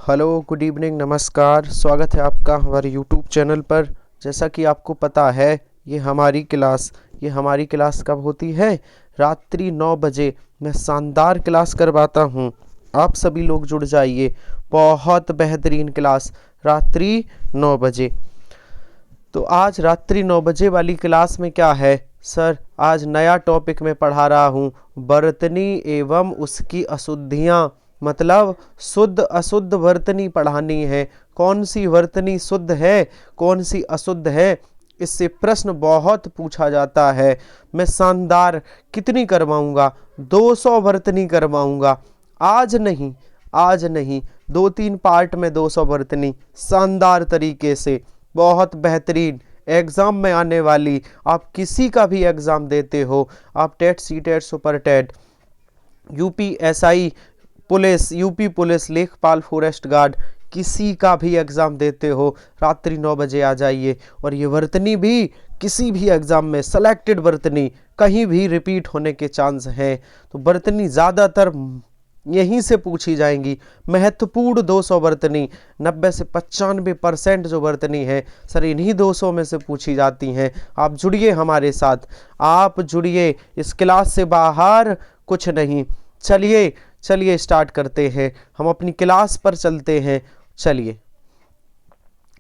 Hello, good evening, नमस्कार। स्वागत है आपका हमारे यूट्यूब चैनल पर। जैसा कि आपको पता है, ये हमारी क्लास कब होती है? रात्रि 9 बजे मैं शानदार क्लास करवाता हूँ। आप सभी लोग जुड़ जाइए। बहुत बेहतरीन क्लास रात्रि 9 बजे। तो आज रात्रि 9 बजे वाली क्लास में क्या है सर? आज नया टॉपिक मैं पढ़ा रहा हूँ, बर्तनी एवं उसकी अशुद्धियाँ। मतलब शुद्ध अशुद्ध वर्तनी पढ़ानी है। कौन सी वर्तनी शुद्ध है, कौन सी अशुद्ध है, इससे प्रश्न बहुत पूछा जाता है। मैं शानदार कितनी करवाऊंगा? 200 वर्तनी करवाऊंगा। आज नहीं, 2-3 पार्ट में 200 वर्तनी शानदार तरीके से, बहुत बेहतरीन एग्ज़ाम में आने वाली। आप किसी का भी एग्ज़ाम देते हो, आप TET, CTET, super TET, UPSI police, UP police, लेखपाल, फॉरेस्ट गार्ड, किसी का भी एग्ज़ाम देते हो, रात्रि 9 बजे आ जाइए। और ये वर्तनी भी किसी भी एग्ज़ाम में सेलेक्टेड वर्तनी, कहीं भी रिपीट होने के चांस हैं। तो वर्तनी ज़्यादातर यहीं से पूछी जाएंगी। महत्वपूर्ण 200 वर्तनी, 90 से 95% जो वर्तनी है सर, इन्हीं 200 में से पूछी जाती हैं। आप जुड़िए हमारे साथ, आप जुड़िए। इस क्लास से बाहर कुछ नहीं। चलिए स्टार्ट करते हैं। हम अपनी क्लास पर चलते हैं। चलिए,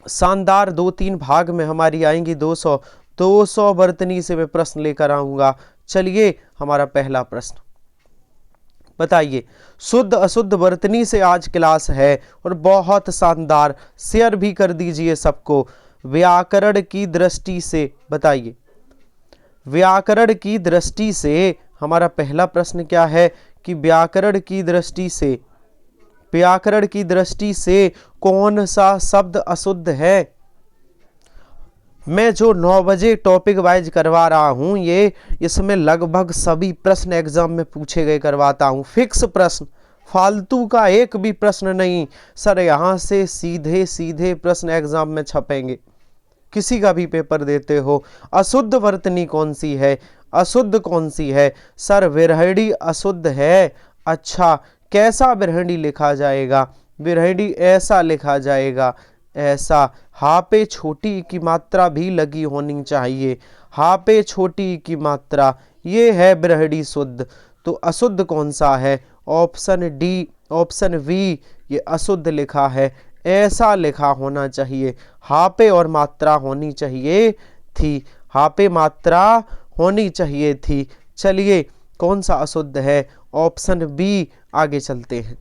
शानदार 2-3 भाग में हमारी आएंगी 200 वर्तनी से मैं प्रश्न लेकर आऊँगा। चलिए, हमारा पहला प्रश्न बताइए। शुद्ध अशुद्ध वर्तनी से आज क्लास है और बहुत शानदार। शेयर भी कर दीजिए सबको। व्याकरण की दृष्टि से बताइए, व्याकरण की दृष्टि से हमारा पहला प्रश्न क्या है कि व्याकरण की दृष्टि से कौन सा शब्द अशुद्ध है? मैं जो 9 बजे टॉपिक वाइज करवा रहा हूँ, ये इसमें लगभग सभी प्रश्न एग्जाम में पूछे गए करवाता हूँ। फिक्स प्रश्न, फालतू का एक भी प्रश्न नहीं सर। यहाँ से सीधे सीधे प्रश्न एग्जाम में छपेंगे, किसी का भी पेपर देते हो। अशुद्ध वर्तनी कौन सी है, अशुद्ध कौन सी है? सर, विरहणी अशुद्ध है। अच्छा, कैसा विरहणी लिखा जाएगा? विरहणी ऐसा लिखा जाएगा, ऐसा। हा पे छोटी की मात्रा भी लगी होनी चाहिए। हा पे छोटी की मात्रा, ये है विरहणी शुद्ध। तो अशुद्ध कौन सा है? ऑप्शन डी, ऑप्शन वी, ये अशुद्ध लिखा है। ऐसा लिखा होना चाहिए, हा पे और मात्रा होनी चाहिए थी, हा पे मात्रा होनी चाहिए थी। चलिए, कौन सा अशुद्ध है? Option B. आगे चलते हैं।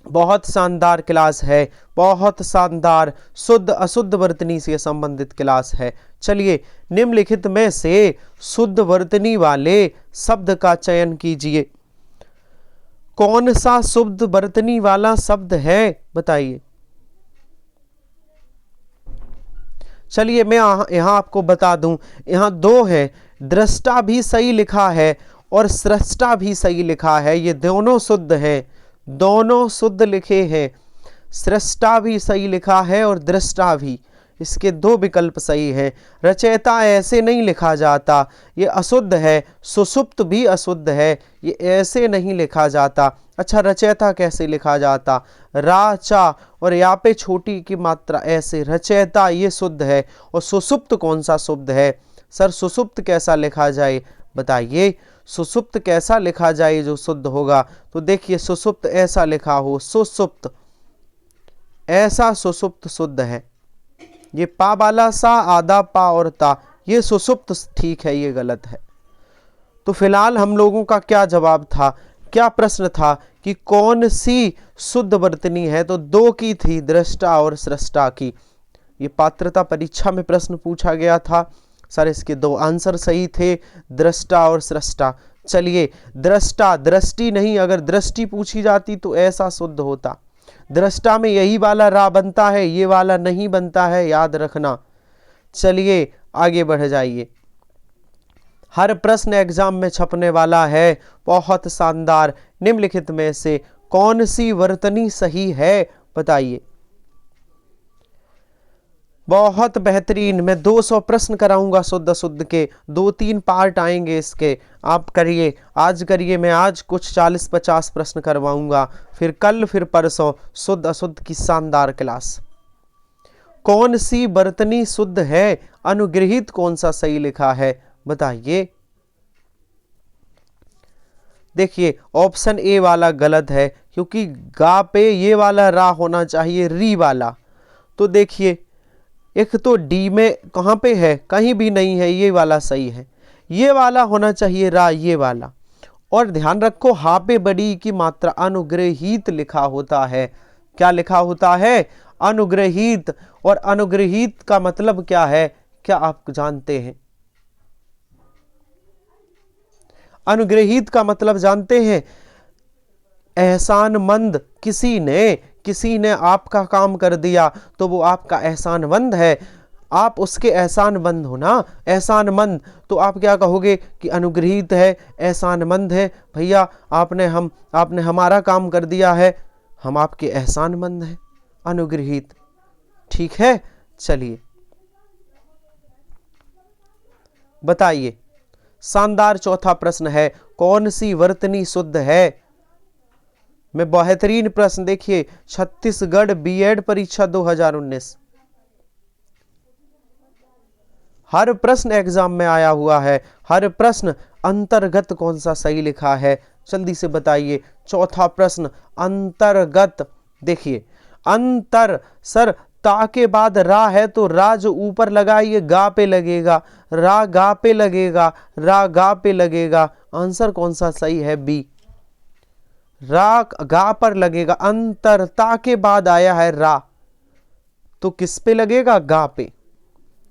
बहुत शानदार क्लास है, बहुत शानदार शुद्ध अशुद्ध वर्तनी से संबंधित क्लास है। चलिए, निम्नलिखित में से शुद्ध वर्तनी वाले शब्द का चयन कीजिए। कौन सा शुद्ध वर्तनी वाला शब्द है बताइए। चलिए, मैं यहाँ आपको बता दूं, यहाँ 2 है। दृष्टा भी सही लिखा है और सृष्टा भी सही लिखा है। ये दोनों शुद्ध हैं, दोनों शुद्ध लिखे हैं। सृष्टा भी सही लिखा है और दृष्टा भी, इसके 2 विकल्प सही हैं। रचयिता ऐसे नहीं लिखा जाता, ये अशुद्ध है। सुषुप्त भी अशुद्ध है, ये ऐसे नहीं लिखा जाता। अच्छा, रचयिता कैसे लिखा जाता? राचा और या पे छोटी की मात्रा ऐसे। रचयिता ये शुद्ध है। और सुषुप्त कौन सा शुद्ध है? सर, सुषुप्त कैसा लिखा जाए बताइए। सुषुप्त कैसा लिखा जाए जो शुद्ध होगा? तो देखिए, सुषुप्त ऐसा लिखा हो, सुषुप्त, ऐसा सुषुप्त शुद्ध है। ये पा वाला सा, आधा पा और ता, ये सुषुप्त ठीक है, ये गलत है। तो फिलहाल हम लोगों का क्या जवाब था, क्या प्रश्न था कि कौन सी शुद्ध वर्तनी है? तो 2 की थी, दृष्टा और सृष्टा की। ये पात्रता परीक्षा में प्रश्न पूछा गया था सर। इसके 2 आंसर सही थे, दृष्टा और सृष्टा। चलिए, दृष्टा, दृष्टि नहीं, अगर दृष्टि पूछी जाती तो ऐसा शुद्ध होता। दृष्टा में यही वाला रा बनता है, ये वाला नहीं बनता है, याद रखना। चलिए, आगे बढ़ जाइए। हर प्रश्न एग्जाम में छपने वाला है, बहुत शानदार। निम्नलिखित में से कौन सी वर्तनी सही है बताइए। बहुत बेहतरीन। मैं 200 प्रश्न कराऊंगा शुद्ध अशुद्ध के, 2-3 पार्ट आएंगे इसके। आप करिए, आज करिए। मैं आज कुछ 40-50 प्रश्न करवाऊंगा, फिर कल, फिर परसों शुद्ध अशुद्ध की शानदार क्लास। कौन सी वर्तनी शुद्ध है? अनुग्रहित कौन सा सही लिखा है बताइए। देखिए ऑप्शन ए वाला गलत है, क्योंकि गा पे ये वाला रा होना चाहिए, री वाला। तो देखिए एक तो डी में कहाँ पे है, कहीं भी नहीं है, ये वाला सही है। ये वाला होना चाहिए रा, ये वाला। और ध्यान रखो हा पे बड़ी की मात्रा अनुग्रहित लिखा होता है। क्या लिखा होता है? अनुग्रहित। और अनुग्रहित का मतलब क्या है, क्या आप जानते हैं? अनुग्रहित का मतलब जानते हैं? एहसानमंद। किसी ने आपका काम कर दिया तो वो आपका एहसानमंद है, आप उसके एहसानमंद हो ना, एहसानमंद। तो आप क्या कहोगे कि अनुग्रहित है, एहसानमंद है। भैया आपने हमारा काम कर दिया है, हम आपके एहसानमंद हैं, अनुग्रहित। ठीक है, चलिए बताइए। शानदार चौथा प्रश्न है, कौन सी वर्तनी शुद्ध है? में बेहतरीन प्रश्न देखिए, छत्तीसगढ़ बीएड परीक्षा 2019, हर प्रश्न एग्जाम में आया हुआ है, हर प्रश्न। अंतर्गत कौन सा सही लिखा है, जल्दी से बताइए। चौथा प्रश्न अंतर्गत। देखिए अंतर, सर ता के बाद रा है तो रा जो ऊपर लगा ये गा पे लगेगा, रा गा पे लगेगा, रा गा पे लगेगा। आंसर कौन सा सही है? बी, रा गा पर लगेगा। अंतर ता के बाद आया है रा, तो किस पे लगेगा? गा पे।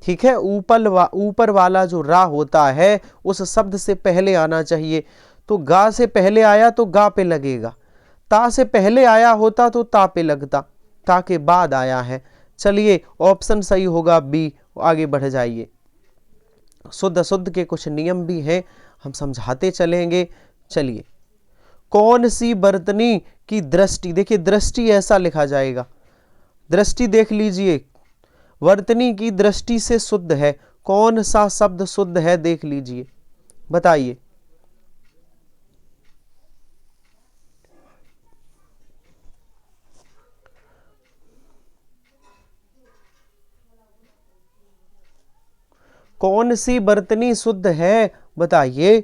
ठीक है, ऊपर वाला जो रा होता है उस शब्द से पहले आना चाहिए, तो गा से पहले आया तो गा पे लगेगा। ता से पहले आया होता तो ता पे लगता, ता के बाद आया है। चलिए ऑप्शन सही होगा बी। आगे बढ़ जाइए। शुद्ध अशुद्ध के कुछ नियम भी हैं, हम समझाते चलेंगे। चलिए, कौन सी वर्तनी की दृष्टि, देखिए दृष्टि ऐसा लिखा जाएगा, दृष्टि देख लीजिए, वर्तनी की दृष्टि से शुद्ध है। कौन सा शब्द शुद्ध है देख लीजिए, बताइए। कौन सी वर्तनी शुद्ध है बताइए,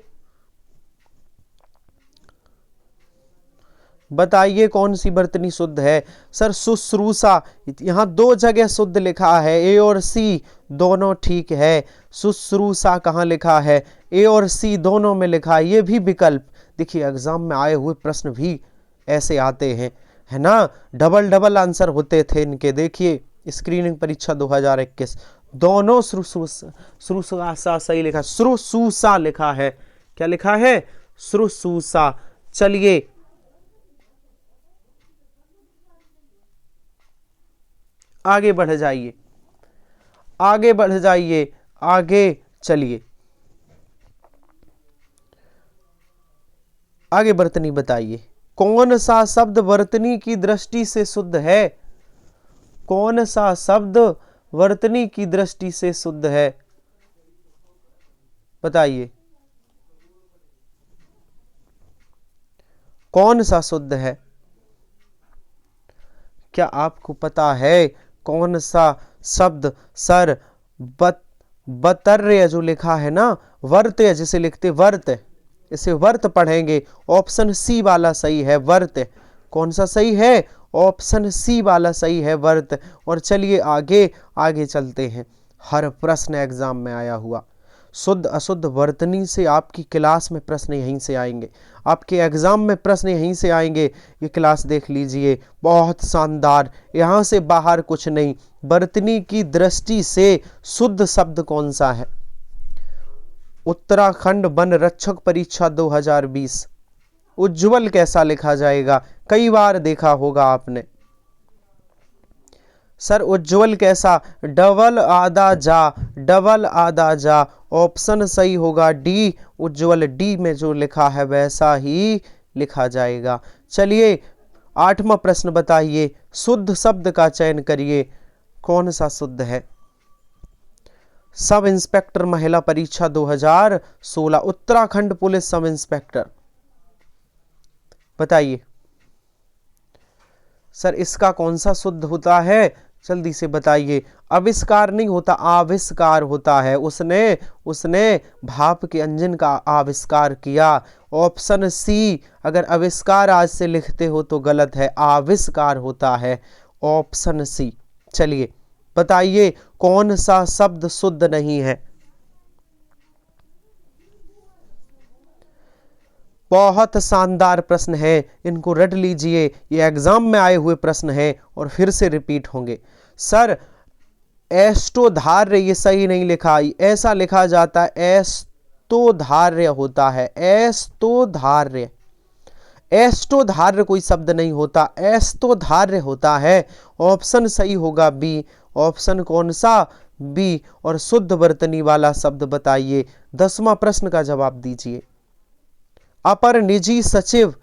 बताइए कौन सी वर्तनी शुद्ध है। सर शुश्रूषा, यहाँ दो जगह शुद्ध लिखा है, ए और सी दोनों ठीक है। शुश्रूषा कहाँ लिखा है? ए और सी दोनों में लिखा है, ये भी विकल्प। देखिए एग्जाम में आए हुए प्रश्न भी ऐसे आते हैं, है ना, डबल डबल आंसर होते थे इनके। देखिए स्क्रीनिंग परीक्षा 2021 दोनों शुश्रूषा सही लिखा, शुश्रूषा लिखा है। क्या लिखा है? शुश्रूषा। चलिए आगे बढ़ जाइए, आगे बढ़ जाइए, आगे चलिए, आगे वर्तनी बताइए। कौन सा शब्द वर्तनी की दृष्टि से शुद्ध है? कौन सा शब्द वर्तनी की दृष्टि से शुद्ध है बताइए, कौन सा शुद्ध है? क्या आपको पता है कौन सा शब्द? सर बतर्य जो लिखा है ना, वर्त्य जिसे लिखते वर्त, इसे वर्त पढ़ेंगे। ऑप्शन सी वाला सही है, वर्त। कौन सा सही है? ऑप्शन सी वाला सही है, वर्त। और चलिए आगे आगे चलते हैं। हर प्रश्न एग्जाम में आया हुआ, शुद्ध अशुद्ध वर्तनी से आपकी क्लास में प्रश्न यहीं से आएंगे, आपके एग्जाम में प्रश्न यहीं से आएंगे। ये क्लास देख लीजिए, बहुत शानदार, यहाँ से बाहर कुछ नहीं। वर्तनी की दृष्टि से शुद्ध शब्द कौन सा है? उत्तराखंड वन रक्षक परीक्षा 2020, उज्ज्वल कैसा लिखा जाएगा? कई बार देखा होगा आपने। सर उज्ज्वल कैसा? डबल आधा जा, डबल आधा जा। ऑप्शन सही होगा डी, उज्ज्वल। डी में जो लिखा है वैसा ही लिखा जाएगा। चलिए 8वां प्रश्न बताइए, शुद्ध शब्द का चयन करिए, कौन सा शुद्ध है? सब इंस्पेक्टर महिला परीक्षा 2016, उत्तराखंड पुलिस सब इंस्पेक्टर। बताइए सर इसका कौन सा शुद्ध होता है, जल्दी से बताइए। आविष्कार नहीं होता, आविष्कार होता है। उसने भाप के इंजन का आविष्कार किया। ऑप्शन सी, अगर आविष्कार आज से लिखते हो तो गलत है, आविष्कार होता है, ऑप्शन सी। चलिए बताइए कौन सा शब्द शुद्ध नहीं है। बहुत शानदार प्रश्न है, इनको रट लीजिए, ये एग्जाम में आए हुए प्रश्न है और फिर से रिपीट होंगे। सर एस्टोधार्य, ये सही नहीं लिखा, ऐसा लिखा जाता है एस्टोधार्य होता है, एस्टोधार्य। एस्टोधार्य कोई शब्द नहीं होता, एस्टोधार्य होता है। ऑप्शन सही होगा बी। ऑप्शन कौन सा, बी। और शुद्ध वर्तनी वाला शब्द बताइए। 10वां प्रश्न का जवाब दीजिए। अपर निजी सचिव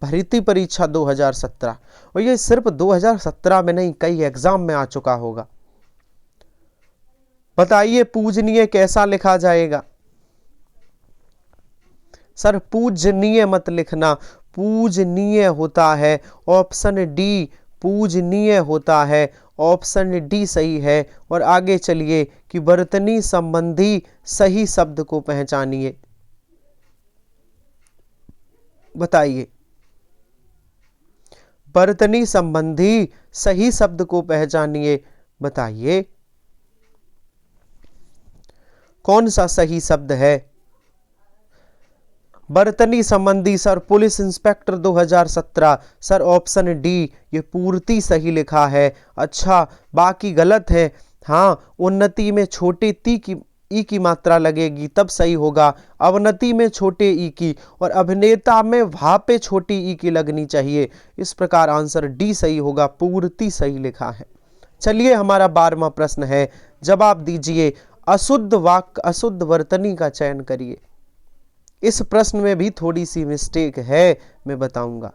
भर्ती परीक्षा 2017, और ये सिर्फ 2017 में नहीं, कई एग्जाम में आ चुका होगा। बताइए पूजनीय कैसा लिखा जाएगा। सर पूजनीय मत लिखना, पूजनीय होता है, ऑप्शन डी पूजनीय होता है, ऑप्शन डी सही है। और आगे चलिए कि वर्तनी संबंधी सही शब्द को पहचानिए। बताइए वर्तनी संबंधी सही शब्द को पहचानिए। बताइए कौन सा सही शब्द है। वर्तनी संबंधी sir police inspector 2017, sir option D, ये पूर्ति सही लिखा है। अच्छा बाकी गलत है। हाँ, उन्नति में छोटे ई की मात्रा लगेगी तब सही होगा, अवनति में छोटे ई की, और अभिनेता में वहा पे छोटी ई की लगनी चाहिए। इस प्रकार आंसर डी सही होगा, पूर्ति सही लिखा है। चलिए हमारा 12वां प्रश्न है, जवाब दीजिए। अशुद्ध वाक्य अशुद्ध वर्तनी का चयन करिए। इस प्रश्न में भी थोड़ी सी मिस्टेक है, मैं बताऊंगा,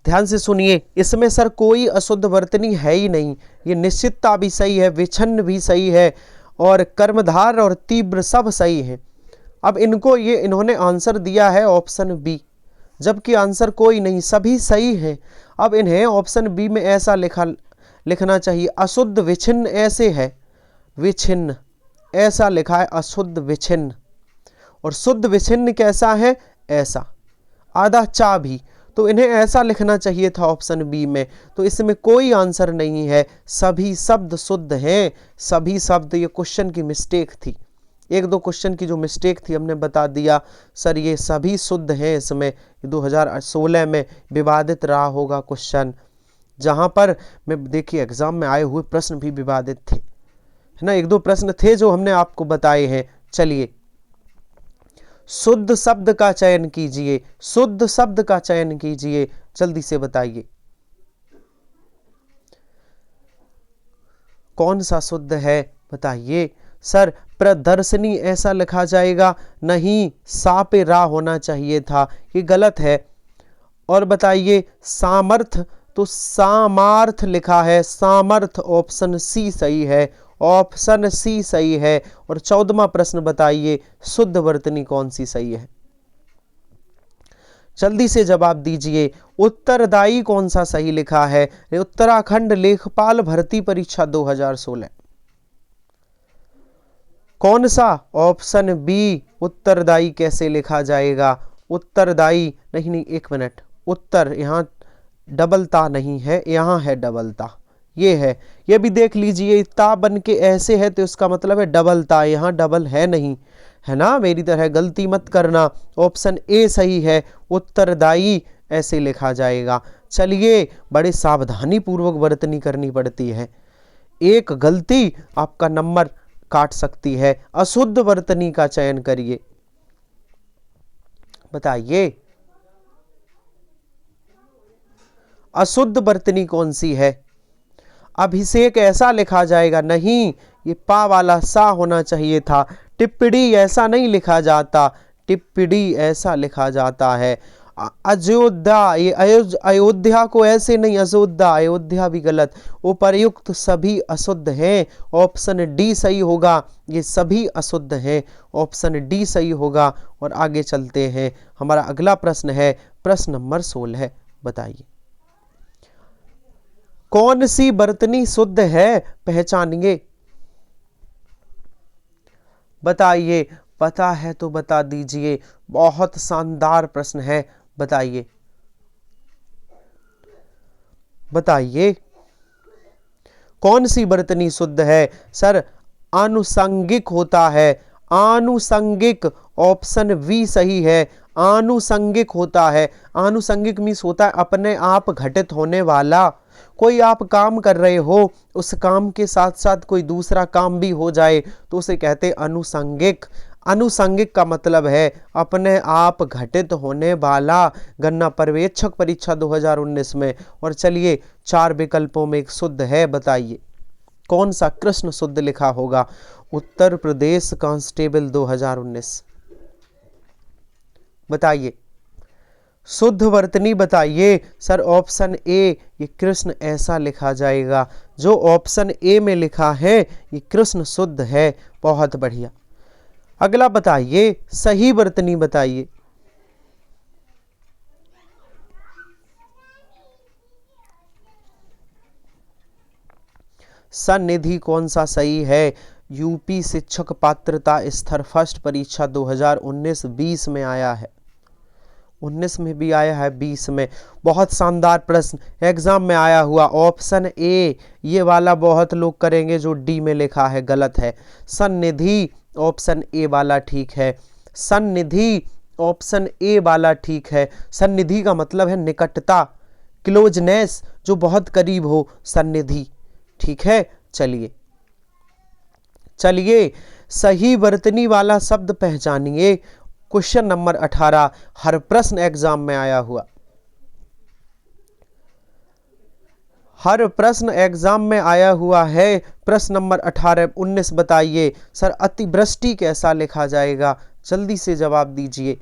ध्यान से सुनिए। इसमें सर कोई अशुद्ध वर्तनी है ही नहीं। ये निश्चितता भी सही है, विच्छिन्न भी सही है, और कर्मधार और तीव्र सब सही है। अब इन्होंने आंसर दिया है ऑप्शन बी, जबकि आंसर कोई नहीं, सभी सही है। अब इन्हें ऑप्शन बी में ऐसा लिखना चाहिए, अशुद्ध विच्छिन्न ऐसे है, विच्छिन्न ऐसा लिखा है, अशुद्ध विच्छिन्न। और शुद्ध विच्छिन्न कैसा है, ऐसा, आधा चा भी, तो इन्हें ऐसा लिखना चाहिए था ऑप्शन बी में। तो इसमें कोई आंसर नहीं है, सभी शब्द शुद्ध हैं, सभी शब्द। ये क्वेश्चन की मिस्टेक थी, एक दो क्वेश्चन की जो मिस्टेक थी हमने बता दिया। सर ये सभी शुद्ध हैं। इसमें 2016 में विवादित रहा होगा क्वेश्चन, जहां पर मैं देखिए एग्जाम में आए हुए प्रश्न भी विवादित थे, है ना। एक दो प्रश्न थे जो हमने आपको बताए हैं। चलिए शुद्ध शब्द का चयन कीजिए, शुद्ध शब्द का चयन कीजिए, जल्दी से बताइए कौन सा शुद्ध है। बताइए सर प्रदर्शनी ऐसा लिखा जाएगा, नहीं, सा पे रा होना चाहिए था, ये गलत है। और बताइए सामर्थ, तो सामार्थ लिखा है, सामर्थ, ऑप्शन सी सही है, ऑप्शन सी सही है। और 14वां प्रश्न बताइए शुद्ध वर्तनी कौन सी सही है, जल्दी से जवाब दीजिए। उत्तरदायी कौन सा सही लिखा है, उत्तराखंड लेखपाल भर्ती परीक्षा 2016, कौन सा, ऑप्शन बी। उत्तरदायी कैसे लिखा जाएगा, उत्तरदायी नहीं, एक मिनट, उत्तर यहाँ डबल ता नहीं है, यहाँ है डबल ता, ये है, ये भी देख लीजिए। ता बन के ऐसे है तो इसका मतलब है डबल ता, यहाँ डबल है नहीं, है ना, मेरी तरह गलती मत करना। ऑप्शन ए सही है, उत्तरदायी ऐसे लिखा जाएगा। चलिए बड़े सावधानी पूर्वक वर्तनी करनी पड़ती है, एक गलती आपका नंबर काट सकती है। अशुद्ध वर्तनी का चयन करिए। बताइए अशुद्ध वर्तनी कौन सी है। अभिषेक ऐसा लिखा जाएगा, नहीं, ये पा वाला सा होना चाहिए था। टिप्पणी ऐसा नहीं लिखा जाता, टिप्पणी ऐसा लिखा जाता है। अयोध्या, ये अयोध्या को ऐसे नहीं, अयोध्या, अयोध्या भी गलत। उपर्युक्त सभी अशुद्ध हैं, ऑप्शन डी सही होगा। ये सभी अशुद्ध हैं, ऑप्शन डी सही होगा। और आगे चलते हैं, हमारा अगला प्रश्न है प्रश्न नंबर 16। बताइए कौन सी बर्तनी शुद्ध है, पहचानिए। बताइए, पता है तो बता दीजिए। बहुत शानदार प्रश्न है, बताइए बताइए कौन सी बर्तनी शुद्ध है। सर आनुषंगिक होता है, आनुषंगिक, ऑप्शन बी सही है। आनुषंगिक होता है, आनुषंगिक मीन्स होता है अपने आप घटित होने वाला। कोई आप काम कर रहे हो, उस काम के साथ साथ कोई दूसरा काम भी हो जाए तो उसे कहते हैं अनुषंगिक। अनुषंगिक का मतलब है अपने आप घटित होने वाला। गणना पर्यवेक्षक परीक्षा 2019 में। और चलिए 4 विकल्पों में एक शुद्ध है, बताइए कौन सा कृष्ण शुद्ध लिखा होगा। उत्तर प्रदेश कांस्टेबल 2019। बताइए शुद्ध वर्तनी बताइए। सर ऑप्शन ए, ये कृष्ण ऐसा लिखा जाएगा। जो ऑप्शन ए में लिखा है ये कृष्ण शुद्ध है। बहुत बढ़िया। अगला बताइए सही वर्तनी बताइए। सन्निधि कौन सा सही है। यूपी शिक्षक पात्रता स्तर फर्स्ट परीक्षा 2019-20 में आया है। 19 में भी आया है, 20 में। बहुत शानदार प्रश्न एग्जाम में आया हुआ। ऑप्शन ए ये वाला बहुत लोग करेंगे, जो डी में लिखा है गलत है। सन्निधि ऑप्शन ए वाला ठीक है। सन्निधि ऑप्शन ए वाला ठीक है। सन्निधि का मतलब है निकटता, क्लोजनेस, जो बहुत करीब हो, सन्निधि। ठीक है, चलिए चलिए सही वर्तनी वाला शब्द पहचानिए। क्वेश्चन नंबर 18 हर प्रश्न एग्जाम में आया हुआ। हर प्रश्न एग्जाम में आया हुआ है। प्रश्न नंबर 18-19 बताइए। सर अतिवृष्टि कैसा लिखा जाएगा, जल्दी से जवाब दीजिए।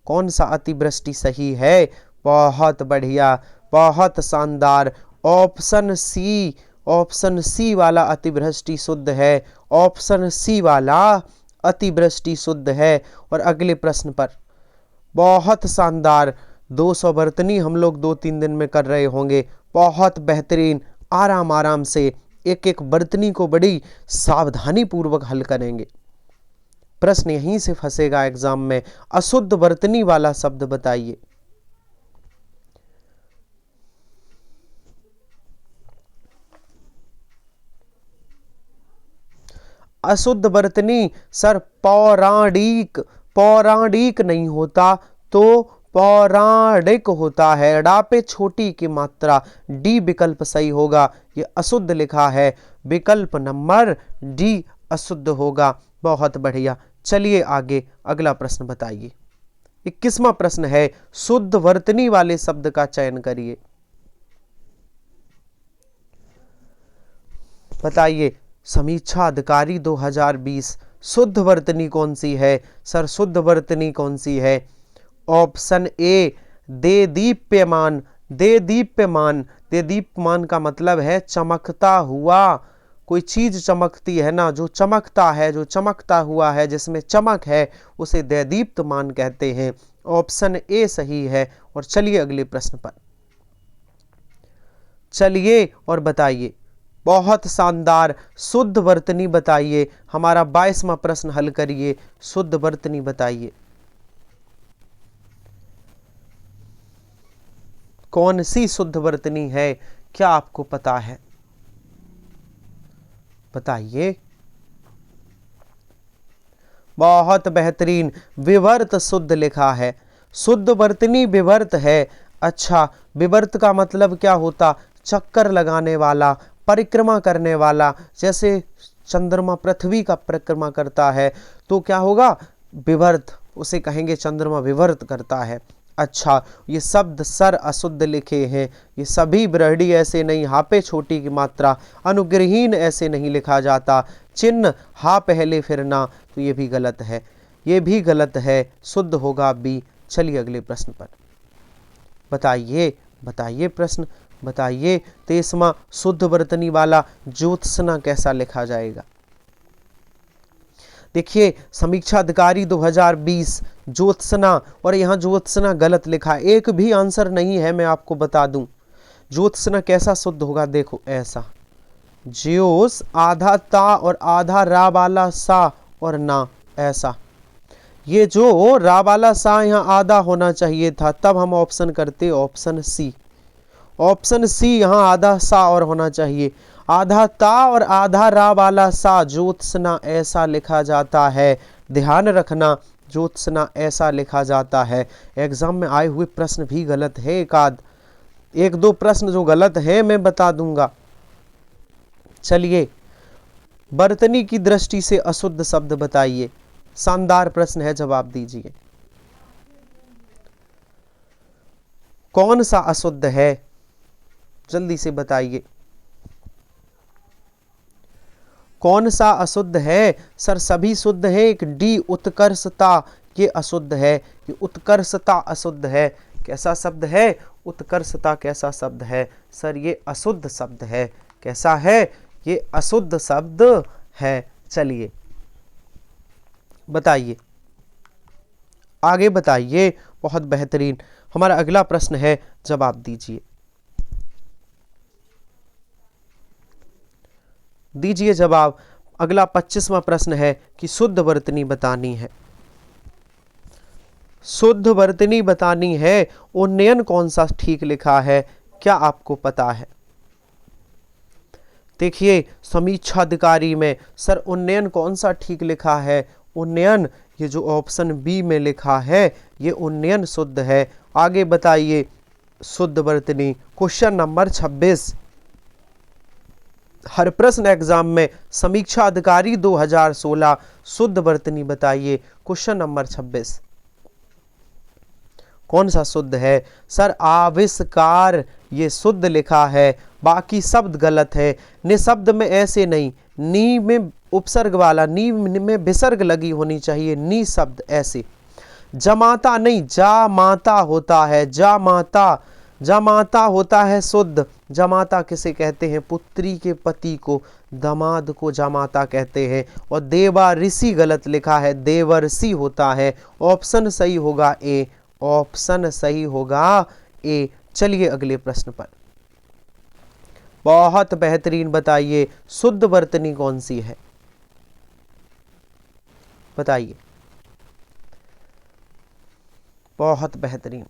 कौन सा अतिवृष्टि सही है। बहुत बढ़िया, बहुत शानदार। ऑप्शन सी, ऑप्शन सी वाला अतिवृष्टि शुद्ध है। ऑप्शन सी वाला अतिवृष्टि शुद्ध है। और अगले प्रश्न पर बहुत शानदार 200 वर्तनी हम लोग 2-3 दिन में कर रहे होंगे। बहुत बेहतरीन, आराम आराम से एक एक वर्तनी को बड़ी सावधानी पूर्वक हल करेंगे। प्रश्न यहीं से फंसेगा एग्जाम में। अशुद्ध वर्तनी वाला शब्द बताइए। अशुद्ध वर्तनी सर पौराणिक, पौराणिक नहीं होता तो पौराणिक होता है। डा पे छोटी की मात्रा, डी विकल्प सही होगा। ये अशुद्ध लिखा है, विकल्प नंबर डी अशुद्ध होगा। बहुत बढ़िया। चलिए आगे अगला प्रश्न बताइए। 21वां प्रश्न है शुद्ध वर्तनी वाले शब्द का चयन करिए। बताइए समीक्षा अधिकारी 2020 शुद्ध वर्तनी कौन सी है। सर शुद्ध वर्तनी कौन सी है। ऑप्शन ए दे दीप्यमान। दे दीप्यमान, दे दीप्यमान का मतलब है चमकता हुआ। कोई चीज चमकती है ना, जो चमकता है, जो चमकता हुआ है, जिसमें चमक है, उसे देदीप्यमान कहते हैं। ऑप्शन ए सही है। और चलिए अगले प्रश्न पर चलिए और बताइए। बहुत शानदार, शुद्ध वर्तनी बताइए। हमारा 22वां प्रश्न हल करिए। शुद्ध वर्तनी बताइए। कौन सी शुद्ध वर्तनी है, क्या आपको पता है, बताइए। बहुत बेहतरीन, विवर्त शुद्ध लिखा है। शुद्ध वर्तनी विवर्त है। अच्छा, विवर्त का मतलब क्या होता, चक्कर लगाने वाला, परिक्रमा करने वाला। जैसे चंद्रमा पृथ्वी का परिक्रमा करता है तो क्या होगा, विवर्त, उसे कहेंगे चंद्रमा विवर्त करता है। अच्छा, ये शब्द सर अशुद्ध लिखे हैं। ये सभी ब्रहडी ऐसे नहीं, हापे छोटी की मात्रा, अनुग्रहीन ऐसे नहीं लिखा जाता। चिन्ह हा पहले फिर ना, तो ये भी गलत है, ये भी गलत है। शुद्ध होगा बी, चलिए अगले प्रश्न पर। बताइए बताइए प्रश्न बताइए। 23वां शुद्ध वर्तनी वाला ज्योत्सना कैसा लिखा जाएगा? देखिए समीक्षा अधिकारी 2020 ज्योत्सना, और यहाँ ज्योत्सना गलत लिखा है, एक भी आंसर नहीं है। मैं आपको बता दूं ज्योत्सना कैसा शुद्ध होगा, देखो ऐसा, ज्योस आधा ता और आधा रा वाला सा और ना, ऐसा। ये जो रा वाला सा यहाँ आधा होना चाहिए था, तब हम ऑप्शन करते ऑप्शन सी। ऑप्शन सी यहाँ आधा सा और होना चाहिए, आधा ता और आधा रा वाला सा, ज्योत्सना ऐसा लिखा जाता है। ध्यान रखना ज्योत्सना ऐसा लिखा जाता है। एग्जाम में आए हुए प्रश्न भी गलत है, एक दो प्रश्न जो गलत है मैं बता दूंगा। चलिए वर्तनी की दृष्टि से अशुद्ध शब्द बताइए। शानदार प्रश्न है, जवाब दीजिए। कौन सा अशुद्ध है, जल्दी से बताइए। कौन सा अशुद्ध है? सर सभी शुद्ध है। एक डी उत्कर्षता, ये अशुद्ध है, ये उत्कर्षता अशुद्ध है। कैसा शब्द है? उत्कर्षता कैसा शब्द है? सर ये अशुद्ध शब्द है। कैसा है? ये अशुद्ध शब्द है। चलिए बताइए, आगे बताइए। बहुत बेहतरीन। हमारा अगला प्रश्न है, जवाब दीजिए। दीजिए जवाब। अगला 25वां प्रश्न है कि शुद्ध वर्तनी बतानी है। शुद्ध वर्तनी बतानी है। उन्नयन कौन सा ठीक लिखा है, क्या आपको पता है? देखिए समीक्षा अधिकारी में सर उन्नयन कौन सा ठीक लिखा है? उन्नयन, ये जो ऑप्शन बी में लिखा है, ये उन्नयन शुद्ध है। आगे बताइए शुद्ध वर्तनी। Question number 26। हर प्रश्न एग्जाम में समीक्षा अधिकारी 2016 शुद्ध वर्तनी बताइए। क्वेश्चन नंबर 26 कौन सा शुद्ध है? सर आविष्कार, ये शुद्ध लिखा है, बाकी शब्द गलत है। निशब्द में ऐसे नहीं, नी में उपसर्ग वाला, नी में विसर्ग लगी होनी चाहिए, नी शब्द ऐसे। जमाता नहीं, जामाता होता है, जामाता, जमाता होता है शुद्ध। जमाता किसे कहते हैं? पुत्री के पति को, दामाद को जमाता कहते हैं। और देवा ऋषि गलत लिखा है, देवर्षि होता है। ऑप्शन सही होगा ए, ऑप्शन सही होगा ए। चलिए अगले प्रश्न पर। बहुत बेहतरीन, बताइए शुद्ध वर्तनी कौन सी है? बताइए। बहुत बेहतरीन,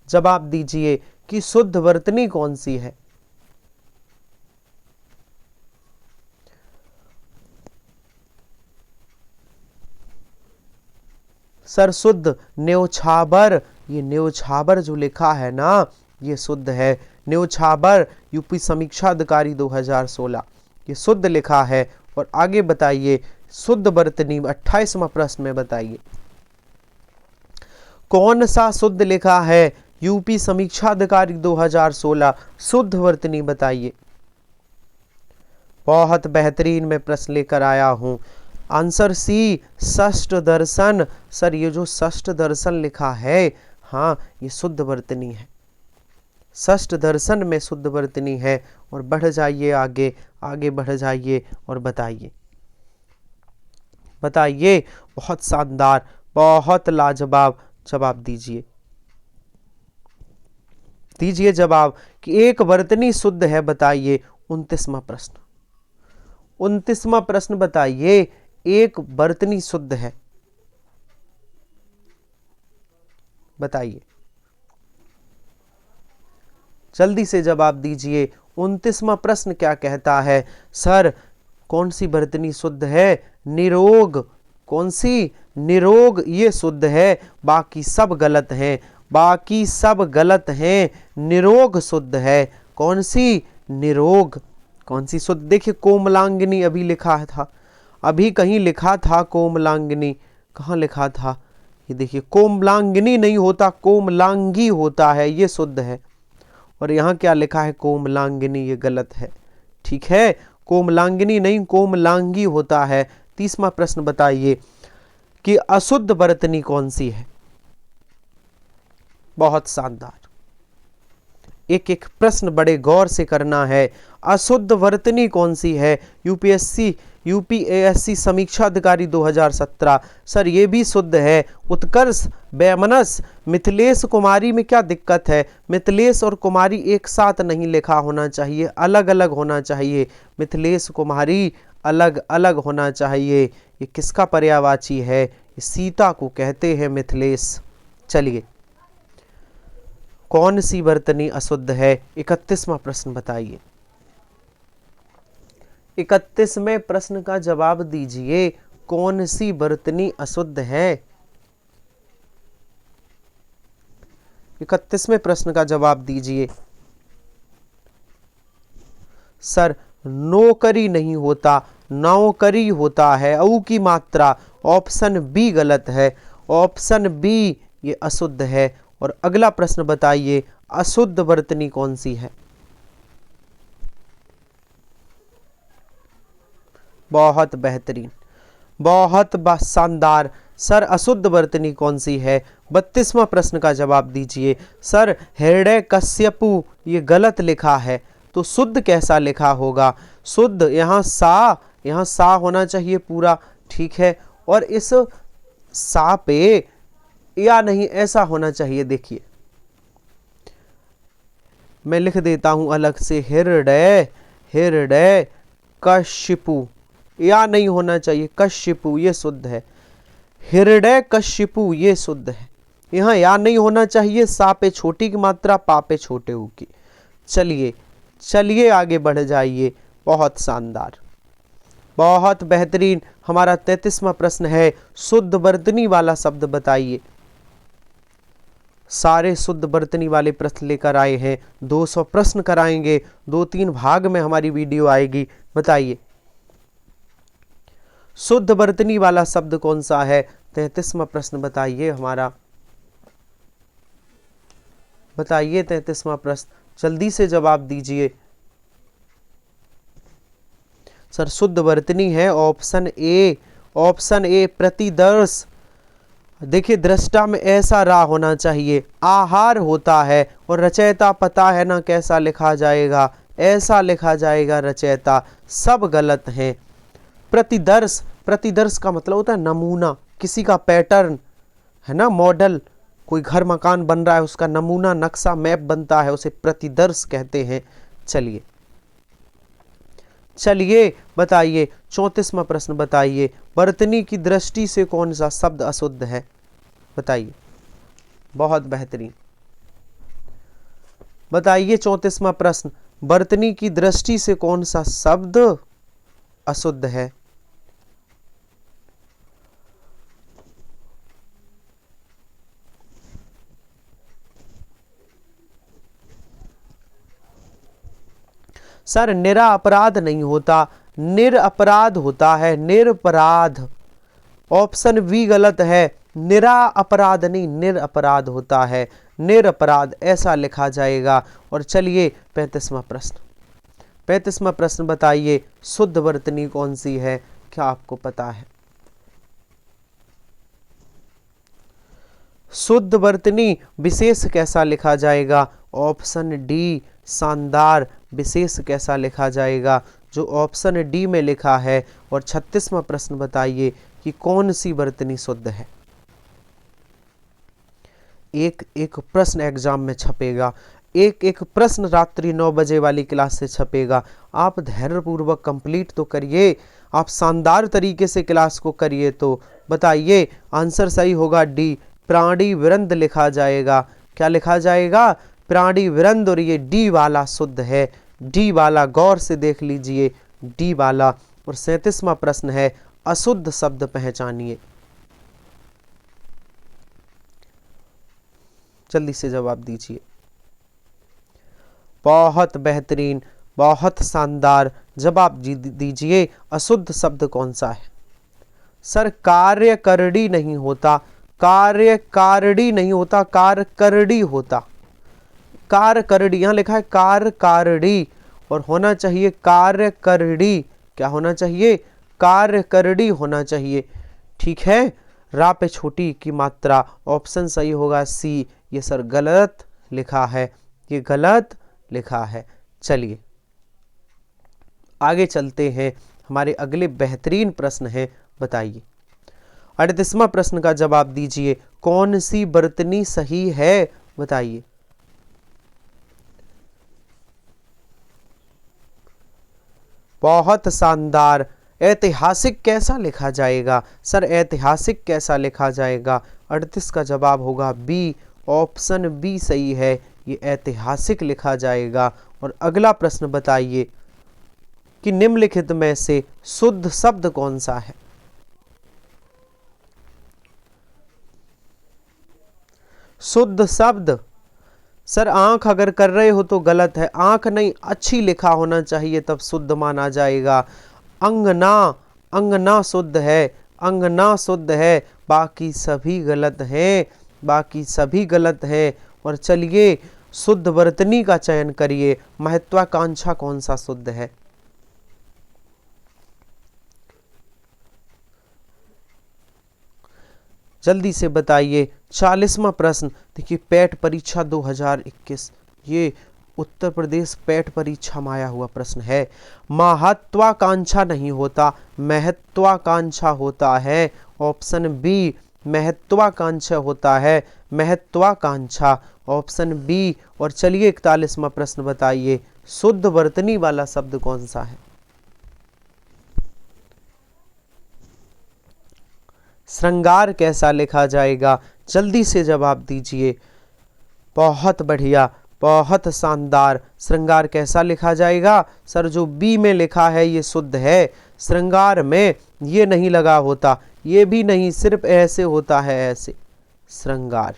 जवाब दीजिए कि शुद्ध वर्तनी कौन सी है? सर शुद्ध न्योछावर, ये न्योछावर जो लिखा है ना, ये शुद्ध है। न्योछावर यूपी समीक्षा अधिकारी 2016, ये शुद्ध लिखा है। और आगे बताइए शुद्ध वर्तनी 28वां प्रश्न में बताइए कौन सा शुद्ध लिखा है? यूपी समीक्षा अधिकारी 2016 शुद्ध वर्तनी बताइए। बहुत बेहतरीन मैं प्रश्न लेकर आया हूं। आंसर सी, षष्ठ दर्शन। सर ये जो षष्ठ दर्शन लिखा है, हाँ ये शुद्ध वर्तनी है। षष्ठ दर्शन में शुद्ध वर्तनी है। और बढ़ जाइए आगे, आगे बढ़ जाइए और बताइए। बताइए, बहुत शानदार, बहुत लाजवाब, जवाब दीजिए। दीजिए जवाब कि एक वर्तनी शुद्ध है, बताइए। 29वां प्रश्न, 29वां प्रश्न बताइए, एक वर्तनी शुद्ध है, बताइए। जल्दी से जवाब दीजिए। 29वां प्रश्न क्या कहता है? सर कौन सी वर्तनी शुद्ध है? निरोग। कौन सी? निरोग, ये शुद्ध है, बाकी सब गलत हैं, बाकी सब गलत हैं। निरोग शुद्ध है। कौन सी? निरोग। कौन सी शुद्ध? देखिए कोमलांगिनी अभी लिखा था, अभी कहीं लिखा था कोमलांगिनी, कहाँ लिखा था? ये देखिए कोमलांगिनी नहीं होता, कोमलांगी होता है, ये शुद्ध है। और यहाँ क्या लिखा है? कोमलांगिनी, ये गलत है। ठीक है, कोमलांगिनी नहीं, कोमलांगी होता है। 30वां प्रश्न बताइए कि अशुद्ध वर्तनी कौन सी है? बहुत शानदार। एक एक प्रश्न बड़े गौर से करना है। अशुद्ध वर्तनी कौन सी है? यूपीएससी समीक्षा अधिकारी 2017। सर ये भी शुद्ध है। उत्कर्ष, वैमनस, मिथिलेश, कुमारी में क्या दिक्कत है? मिथिलेश और कुमारी एक साथ नहीं लिखा होना चाहिए, अलग अलग होना चाहिए। मिथिलेश कुमारी अलग अलग होना चाहिए। ये किसका पर्यायवाची है? ये सीता को कहते हैं मिथिलेश। चलिए, कौन सी वर्तनी अशुद्ध है? 31वां प्रश्न बताइए। 31वें प्रश्न का जवाब दीजिए। कौन सी वर्तनी अशुद्ध है? 31वें प्रश्न का जवाब दीजिए। सर नौकरी नहीं होता, नौकरी होता है। औ की मात्रा ऑप्शन बी गलत है। ऑप्शन बी ये अशुद्ध है। और अगला प्रश्न बताइए, अशुद्ध वर्तनी कौन सी है? बहुत बेहतरीन, बहुत शानदार। सर अशुद्ध वर्तनी कौन सी है? 32वां प्रश्न का जवाब दीजिए। सर हिरण्यकश्यपु ये गलत लिखा है, तो शुद्ध कैसा लिखा होगा? शुद्ध यहाँ सा होना चाहिए पूरा, ठीक है। और इस सा पे या नहीं ऐसा होना चाहिए। देखिए मैं लिख देता हूं अलग से, हृदय कश्यपु, या नहीं होना चाहिए, कश्यपु ये शुद्ध है। हृदय कश्यपु ये शुद्ध है। यहाँ या नहीं होना चाहिए। सा पे छोटी की मात्रा, पा पे छोटे ऊ की। चलिए आगे बढ़ जाइए। बहुत शानदार, बहुत बेहतरीन। हमारा 33वां प्रश्न है, शुद्ध वर्तनी वाला शब्द बताइए। सारे शुद्ध वर्तनी वाले प्रश्न लेकर आए हैं। 200 प्रश्न कराएंगे, 2-3 भाग में हमारी वीडियो आएगी। बताइए शुद्ध वर्तनी वाला शब्द कौन सा है? 33वां प्रश्न बताइए हमारा। बताइए 33वां प्रश्न, जल्दी से जवाब दीजिए। सर शुद्ध वर्तनी है ऑप्शन ए। ऑप्शन ए प्रतिदर्श। देखिए दृष्टा में ऐसा रा होना चाहिए। आहार होता है और रचयिता पता है ना कैसा लिखा जाएगा? ऐसा लिखा जाएगा रचयिता। सब गलत हैं। प्रतिदर्श, प्रतिदर्श का मतलब होता है नमूना, किसी का पैटर्न है ना, मॉडल। कोई घर मकान बन रहा है, उसका नमूना नक्शा मैप बनता है, उसे प्रतिदर्श कहते हैं। चलिए बताइए 34वां प्रश्न बताइए। वर्तनी की दृष्टि से कौन सा शब्द अशुद्ध है? बताइए। बहुत बेहतरीन, बताइए 34वां प्रश्न, वर्तनी की दृष्टि से कौन सा शब्द अशुद्ध है? सर निरा अपराध नहीं होता, निरअपराध होता है, निरपराध। ऑप्शन बी गलत है। निरा अपराध नहीं, निरअपराध होता है, निरअपराध ऐसा लिखा जाएगा। और चलिए 35वां प्रश्न, 35वां प्रश्न बताइए, शुद्ध वर्तनी कौन सी है? क्या आपको पता है? शुद्ध वर्तनी विशेष कैसा लिखा जाएगा? ऑप्शन डी शानदार। विशेष कैसा लिखा जाएगा? जो ऑप्शन डी में लिखा है। और 36वां प्रश्न बताइए कि कौन सी वर्तनी शुद्ध है? एक एक प्रश्न एग्जाम में छपेगा, एक एक प्रश्न रात्रि 9 बजे वाली क्लास से छपेगा। आप धैर्यपूर्वक कंप्लीट तो करिए, आप शानदार तरीके से क्लास को करिए। तो बताइए आंसर सही होगा डी, प्राणी विरंद लिखा जाएगा। क्या लिखा जाएगा? प्राणी विरंद। और ये डी वाला शुद्ध है, डी वाला गौर से देख लीजिए, डी वाला। और 37वां प्रश्न है, अशुद्ध शब्द पहचानिए। जल्दी से जवाब दीजिए। बहुत बेहतरीन, बहुत शानदार। जवाब दीजिए, अशुद्ध शब्द कौन सा है? सर कार्यकरणी नहीं होता, कार्यकारिणी नहीं होता, कार्यकरणी होता। कार्यकरणी यहाँ लिखा है कार्यकारिणी, और होना चाहिए कार्यकरणी। क्या होना चाहिए? कार्यकरणी होना चाहिए। ठीक है, रा पे छोटी की मात्रा। ऑप्शन सही होगा सी, ये सर गलत लिखा है, ये गलत लिखा है। चलिए आगे चलते हैं, हमारे अगले बेहतरीन प्रश्न है। बताइए 38वां प्रश्न का जवाब दीजिए, कौन सी वर्तनी सही है? बताइए। बहुत शानदार। ऐतिहासिक कैसा लिखा जाएगा? सर ऐतिहासिक कैसा लिखा जाएगा? 38 का जवाब होगा बी, ऑप्शन बी सही है, ये ऐतिहासिक लिखा जाएगा। और अगला प्रश्न बताइए कि निम्नलिखित में से शुद्ध शब्द कौन सा है? शुद्ध शब्द, सर आंख अगर कर रहे हो तो गलत है, आंख नहीं, अच्छी लिखा होना चाहिए तब शुद्ध माना जाएगा। अंगना, अंगना शुद्ध है, अंगना शुद्ध है, बाकी सभी गलत हैं, बाकी सभी गलत हैं। और चलिए शुद्ध वर्तनी का चयन करिए, महत्वाकांक्षा कौन सा शुद्ध है? जल्दी से बताइए। 40वां प्रश्न देखिए, पैट परीक्षा 2021, ये उत्तर प्रदेश पैट परीक्षा में आया हुआ प्रश्न है। महत्वाकांक्षा नहीं होता, महत्वाकांक्षा होता है। ऑप्शन बी महत्वाकांक्षा होता है, महत्वाकांक्षा, ऑप्शन बी। और चलिए 41वां प्रश्न बताइए, शुद्ध वर्तनी वाला शब्द कौन सा है? श्रृंगार कैसा लिखा जाएगा? जल्दी से जवाब दीजिए। बहुत बढ़िया, बहुत शानदार। श्रृंगार कैसा लिखा जाएगा? सर जो बी में लिखा है ये शुद्ध है। श्रृंगार में ये नहीं लगा होता, ये भी नहीं, सिर्फ ऐसे होता है, ऐसे। श्रृंगार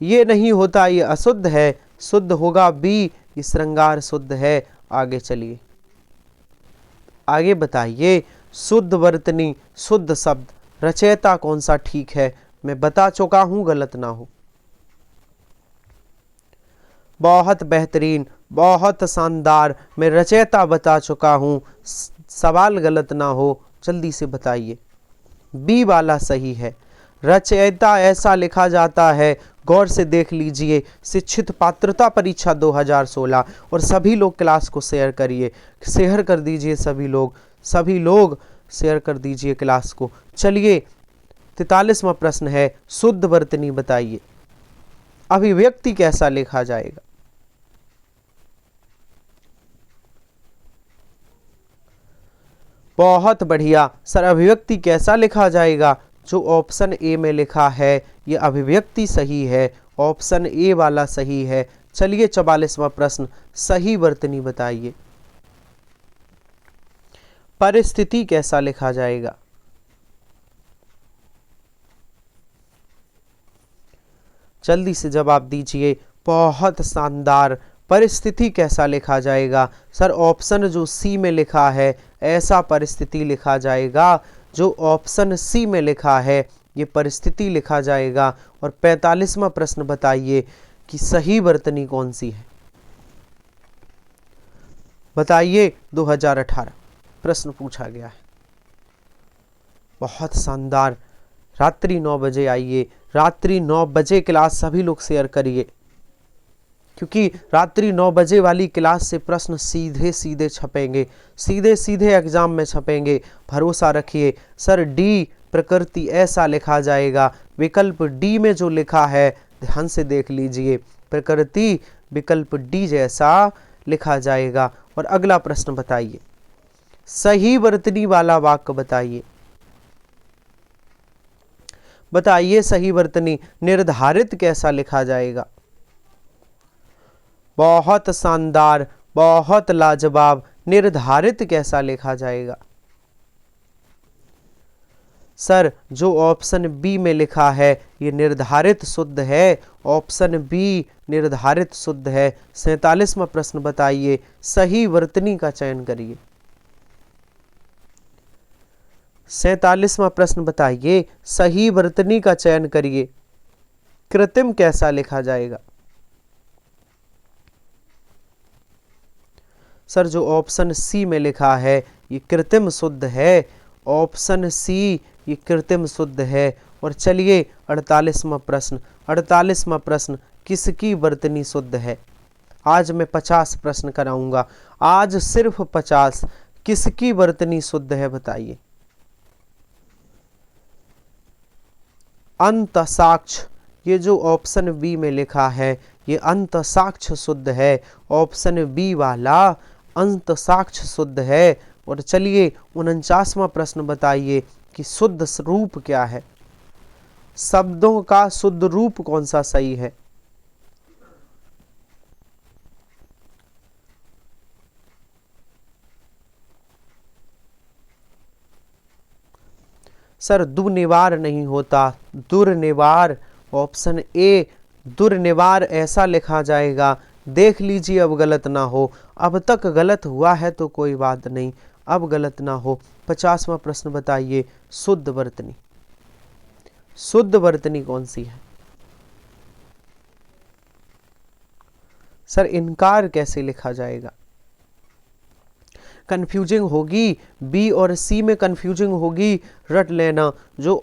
ये नहीं होता, ये अशुद्ध है, शुद्ध होगा बी, ये श्रृंगार शुद्ध है। आगे चलिए, आगे बताइए, शुद्ध वर्तनी, शुद्ध शब्द, रचयिता कौन सा ठीक है? मैं बता चुका हूं, गलत ना हो। बहुत बेहतरीन, बहुत शानदार, मैं रचयिता बता चुका हूं, सवाल गलत ना हो। जल्दी से बताइए, बी वाला सही है। रचयिता ऐसा लिखा जाता है, गौर से देख लीजिए। शिक्षित पात्रता परीक्षा 2016। और सभी लोग क्लास को शेयर करिए, शेयर कर दीजिए, सभी लोग शेयर कर दीजिए क्लास को। चलिए 43वां प्रश्न है, शुद्ध वर्तनी बताइए, अभिव्यक्ति कैसा लिखा जाएगा? बहुत बढ़िया सर, अभिव्यक्ति कैसा लिखा जाएगा? जो ऑप्शन ए में लिखा है ये अभिव्यक्ति सही है, ऑप्शन ए वाला सही है। चलिए 44वां प्रश्न, सही वर्तनी बताइए, परिस्थिति कैसा लिखा जाएगा? जल्दी से जवाब दीजिए। बहुत शानदार, परिस्थिति कैसा लिखा जाएगा? सर ऑप्शन जो सी में लिखा है ऐसा परिस्थिति लिखा जाएगा, जो ऑप्शन सी में लिखा है ये परिस्थिति लिखा जाएगा। और 45वां प्रश्न बताइए कि सही वर्तनी कौन सी है? बताइए, 2018 प्रश्न पूछा गया है। बहुत शानदार, रात्रि 9 बजे आइए, रात्रि 9 बजे क्लास सभी लोग शेयर करिए, क्योंकि रात्रि 9 बजे वाली क्लास से प्रश्न सीधे सीधे छपेंगे, सीधे सीधे एग्जाम में छपेंगे, भरोसा रखिए। सर डी प्रकृति ऐसा लिखा जाएगा, विकल्प डी में जो लिखा है ध्यान से देख लीजिए, प्रकृति विकल्प डी जैसा लिखा जाएगा। और अगला प्रश्न बताइए, सही वर्तनी वाला वाक्य बताइए, बताइए सही वर्तनी निर्धारित कैसा लिखा जाएगा? बहुत शानदार, बहुत लाजवाब, निर्धारित कैसा लिखा जाएगा? सर जो ऑप्शन बी में लिखा है ये निर्धारित शुद्ध है, ऑप्शन बी निर्धारित शुद्ध है। 47वां प्रश्न बताइए, सही वर्तनी का चयन करिए। 47वां प्रश्न बताइए, सही वर्तनी का चयन करिए, कृत्रिम कैसा लिखा जाएगा? सर जो ऑप्शन सी में लिखा है ये कृत्रिम शुद्ध है, ऑप्शन सी ये कृत्रिम शुद्ध है। और चलिए 48वां प्रश्न, 48वां प्रश्न किसकी वर्तनी शुद्ध है। आज मैं 50 प्रश्न कराऊंगा, आज सिर्फ 50। किसकी वर्तनी शुद्ध है बताइए। अंत साक्ष, ये जो ऑप्शन बी में लिखा है ये अंत साक्ष शुद्ध है। ऑप्शन बी वाला अंत साक्ष शुद्ध है। और चलिए 49वां प्रश्न बताइए कि शुद्ध रूप क्या है। शब्दों का शुद्ध रूप कौन सा सही है। सर दुर्निवार नहीं होता, दुर्निवार। ऑप्शन ए दुर्निवार ऐसा लिखा जाएगा। देख लीजिए अब गलत ना हो। अब तक गलत हुआ है तो कोई बात नहीं, अब गलत ना हो। 50वां प्रश्न बताइए शुद्ध वर्तनी। शुद्ध वर्तनी कौन सी है। सर इनकार कैसे लिखा जाएगा। कंफ्यूजिंग होगी, बी और सी में कंफ्यूजिंग होगी, रट लेना। जो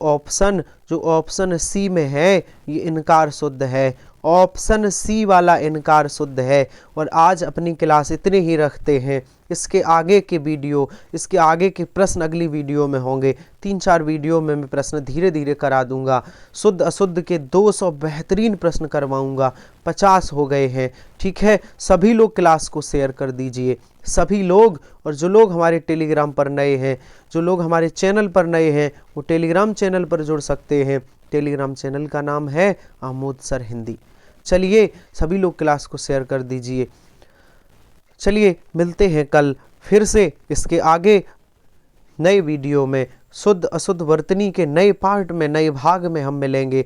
ऑप्शन सी में है ये इनकार शुद्ध है। ऑप्शन सी वाला इनकार शुद्ध है। और आज अपनी क्लास इतने ही रखते हैं। इसके आगे के वीडियो, इसके आगे के प्रश्न अगली वीडियो में होंगे। 3-4 वीडियो में मैं प्रश्न धीरे धीरे करा दूंगा। शुद्ध अशुद्ध के 200 बेहतरीन प्रश्न करवाऊंगा। 50 हो गए हैं, ठीक है। सभी लोग क्लास को शेयर कर दीजिए, सभी लोग। और जो लोग हमारे टेलीग्राम पर नए हैं, जो लोग हमारे चैनल पर नए हैं, वो टेलीग्राम चैनल पर जुड़ सकते हैं। टेलीग्राम चैनल का नाम है आमोद सर हिंदी। चलिए सभी लोग क्लास को शेयर कर दीजिए। चलिए मिलते हैं कल फिर से इसके आगे नए वीडियो में। शुद्ध अशुद्ध वर्तनी के नए पार्ट में, नए भाग में हम मिलेंगे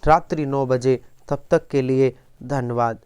रात्रि 9 बजे। तब तक के लिए धन्यवाद।